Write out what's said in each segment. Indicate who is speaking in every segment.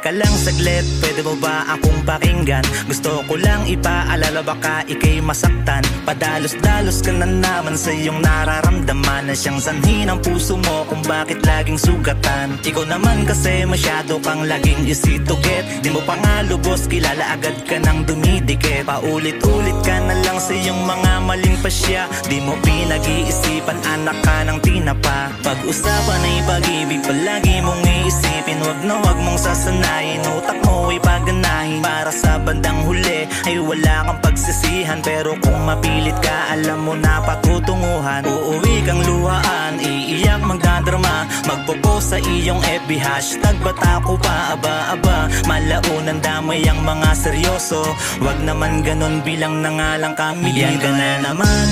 Speaker 1: Teka lang saglit, pwede mo ba akong pakinggan? Gusto ko lang ipaalala baka ika'y masaktan. Padalos-dalos ka na naman sa iyong nararamdaman, na siyang sanhi ng puso mo kung bakit laging sugatan. Ikaw naman kasi masyado kang laging easy to get. Di mo pa nga lubos kilala, agad ka nang dumidikit. Paulit-ulit ka na lang sa iyong mga maling pasya. Di mo pinag-iisipan, anak ka ng tinapa. Pag-usapan ay pag-ibig, palagi mong iisipin. Wag mong sasanayin, utak mo ay paganahin. Para sa bandang huli ay wala kang pagsisihan. Pero kung mapilit ka, alam mo na patutunguhan. Uuwi kang luhaan, iiyak magdadrama. Magpopost sa iyong FB, hashtag ba't ako pa aba-aba. Malaunan damay ang mga seryoso. Wag naman ganon, bilang na nga lang kami. Yan ka na naman,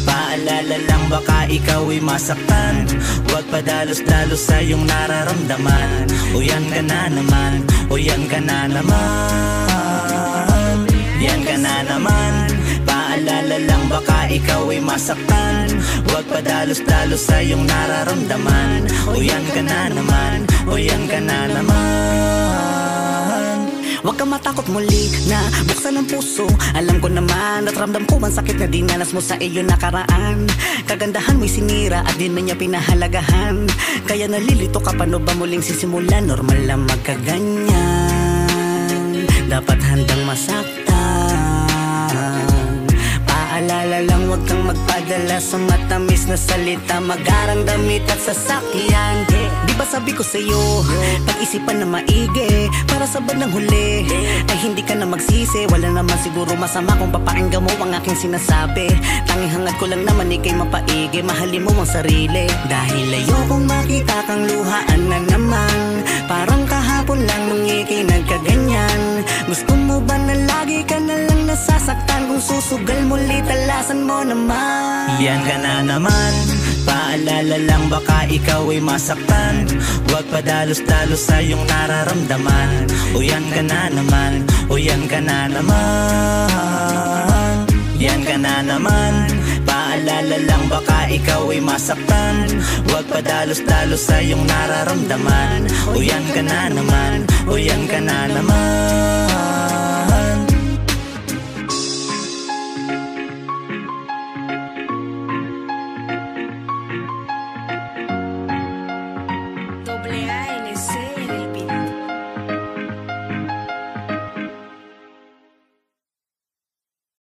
Speaker 1: paalala lang baka ikaw ay masaktan. Wag padalos-dalos sa iyong nararamdaman. O yan ka na naman, o yan ka na naman. Yan ka na naman, paalala lang baka ikaw ay masaktan. Wag padalos-dalos sa iyong nararamdaman. O yan ka na naman, o yan ka na naman.
Speaker 2: Huwag kang matakot muli na buksan ang puso. Alam ko naman at ramdam ko ang sakit na dinanas mo sa iyo nakaraan. Kagandahan mo'y sinira at di na niya pinahalagahan. Kaya nalilito ka, paano ba muling sisimulan? Normal lang magkaganyan, dapat handang masaktan. Paalala lang, huwag kang magpadala sa matamis na salita. Magarang damit at sasakyan. Di ba sabi ko sa'yo, pag-isipan na maigi. Para sa bandang huli ay hindi ka na magsisi. Wala naman siguro masama kung papakinggan mo ang aking sinasabi. Tanging hangad ko lang naman ika'y mapaigi. Mahalin mo ang sarili, dahil ayokong makita kang luhaan na naman. Parang kahapon lang nung ika'y nagkaganyan. Gusto mo ba na lagi ka na lang nasasaktan? Kung susugal muli, talasan mo naman.
Speaker 1: Yan ka na naman, paalala lang baka ikaw ay masaktan. Huwag padalos-dalos sa iyong nararamdaman. O yan ka na naman, o yan ka na naman. Yan ka na naman, paalala lang baka ikaw ay masaktan. Huwag padalos-dalos sa iyong nararamdaman. O yan ka na naman, o yan ka na naman.